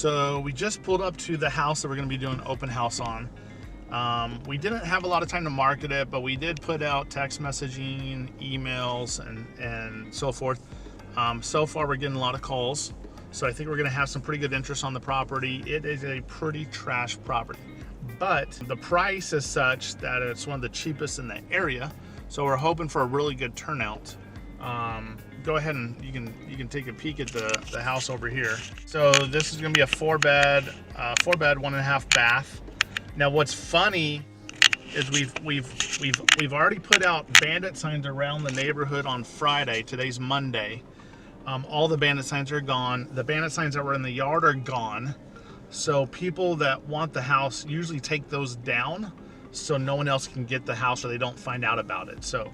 So we just pulled up to the house that we're going to be doing an open house on. We didn't have a lot of time to market it, but we did put out text messaging, emails, and so forth. So far we're getting a lot of calls, so I think we're going to have some pretty good interest on the property. It is a pretty trash property, but the price is such that it's one of the cheapest in the area, so we're hoping for a really good turnout. Go ahead and you can take a peek at the house over here. So this is going to be a 4-bed, 1.5 bath. Now what's funny is we've already put out bandit signs around the neighborhood on Friday. Today's Monday. All the bandit signs are gone. The bandit signs that were in the yard are gone. So people that want the house usually take those down so no one else can get the house or they don't find out about it. So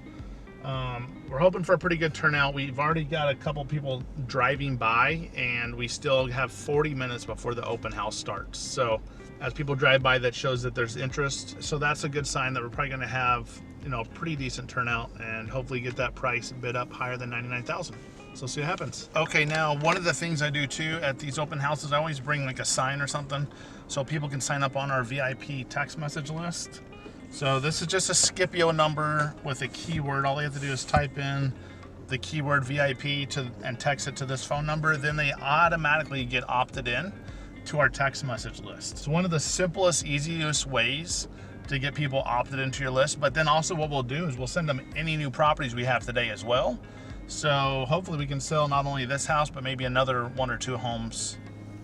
we're hoping for a pretty good turnout. We've already got a couple people driving by, and we still have 40 minutes before the open house starts. So as people drive by, that shows that there's interest. So that's a good sign that we're probably going to have, a pretty decent turnout and hopefully get that price bid up higher than $99,000. So see what happens. Okay, now one of the things I do too at these open houses, I always bring like a sign or something so people can sign up on our VIP text message list. So this is just a Scipio number with a keyword. All they have to do is type in the keyword VIP and text it to this phone number. Then they automatically get opted in to our text message list. It's one of the simplest, easiest ways to get people opted into your list. But then also what we'll do is we'll send them any new properties we have today as well. So hopefully we can sell not only this house, but maybe another 1 or 2 homes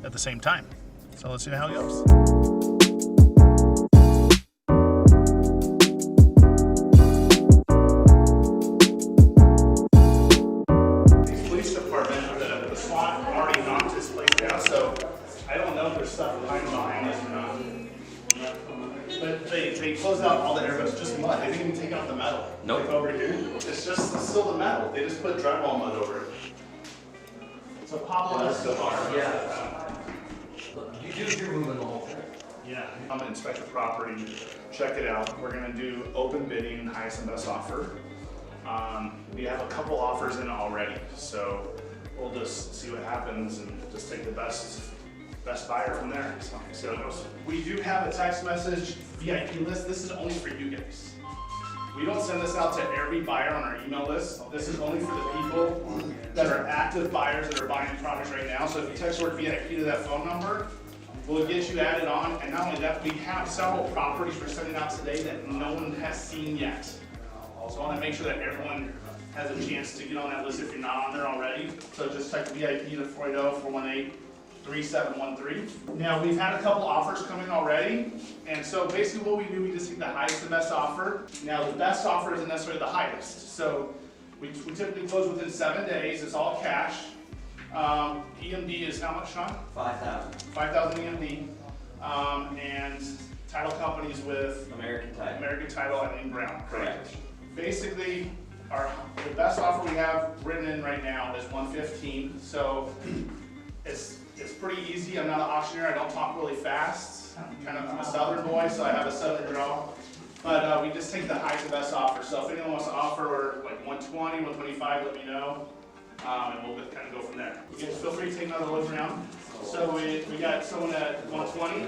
at the same time. So let's see how it goes. They closed out all the airbags, just mud. They didn't even take out the metal. Nope. Like over here, it's still the metal. They just put drywall mud over it. So Pablo has so far. Yeah. You're moving the whole thing. Yeah. I'm gonna inspect the property, check it out. We're gonna do open bidding, highest and best offer. We have a couple offers in already, so we'll just see what happens and just take the best buyer from there. So we do have a text message VIP list. This is only for you guys. We don't send this out to every buyer on our email list. This is only for the people that are active buyers that are buying products right now. So if you text word VIP to that phone number, we'll get you added on. And not only that, we have several properties we're sending out today that no one has seen yet. So I want to make sure that everyone has a chance to get on that list if you're not on there already. So just text VIP to 480-418-3713. Now we've had a couple offers come in already, and so basically what we do, we just take the highest and best offer. Now the best offer isn't necessarily the highest, so we typically close within 7 days. It's all cash. EMD is how much, Sean? 5,000. 5,000 EMD, and title companies with American Title and Brown. Correct. Basically, the best offer we have written in right now is 115. So it's pretty easy. I'm not an auctioneer. I don't talk really fast. I'm a southern boy, so I have a southern draw. But we just take the highest and best offer. So if anyone wants to offer like 120, 125, let me know, and we'll kind of go from there. You guys feel free to take another look around. So we got someone at 120.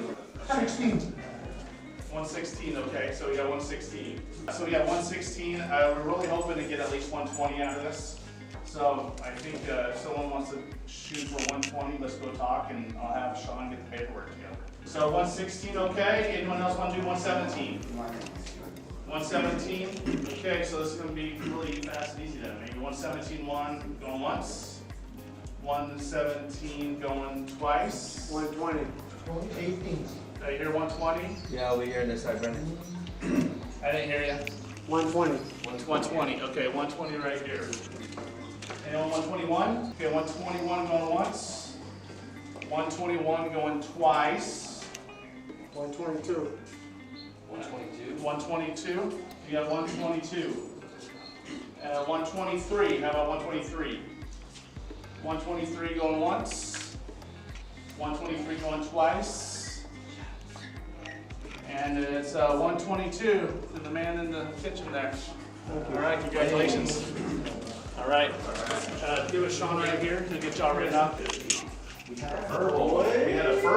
116, okay, so we got 116. So we got 116, we're really hoping to get at least 120 out of this. So I think if someone wants to shoot for 120, let's go talk and I'll have Sean get the paperwork together. So 116, okay, anyone else want to do 117? 117, okay, so this is going to be really fast and easy then. Maybe 117, going once. 117 going twice. 120. 18. Did I hear 120? Yeah, over here on this side, Brendan. I didn't hear you. 120. 120, okay, 120 right here. Anyone 121? Okay, 121 going once. 121 going twice. 122. 122. 122. You got 122. 123. How about 123? 123 going once. 123 going twice. And it's 122 to the man in the kitchen there. All right, congratulations. All right, give it Sean right here to get y'all written up. We had a fur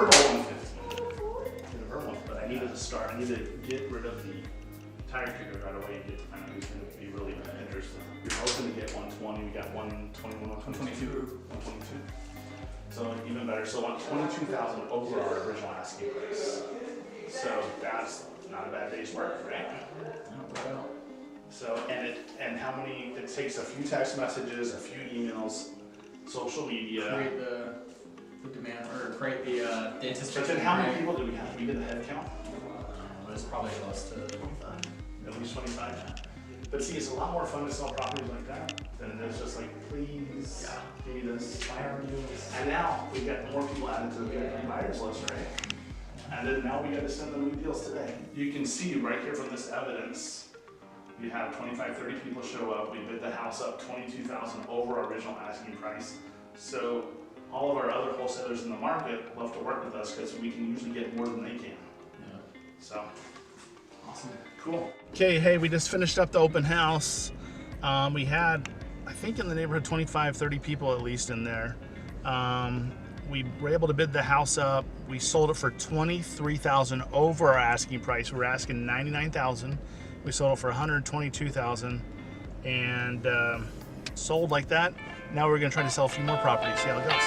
to start. I need to get rid of the tire kicker right away and get to find out who's going to be really interested. We were hoping to get 120. We got 121, 122, 122. So even better. So 22,000 over our original asking price. So that's not a bad day's work, right? So and how many? It takes a few text messages, a few emails, social media. Create the demand or create the But anticipation. then how many people do we have? We did a head count. It's probably close to 25. At least 25. But see, it's a lot more fun to sell properties like that than it's just like, please give me this. Fire deals. And now we got more people added to the VIP buyers list, right? And then now we got to send them new deals today. You can see right here from this evidence, you have 25, 30 people show up. We bid the house up 22,000 over our original asking price. So all of our other wholesalers in the market love to work with us because we can usually get more than they can. Yeah. So. Awesome. Cool. Okay, hey, we just finished up the open house. We had, I think in the neighborhood 25, 30 people at least in there. We were able to bid the house up. We sold it for $23,000 over our asking price. We were asking $99,000. We sold it for $122,000 and sold like that. Now we're gonna try to sell a few more properties, see how it goes.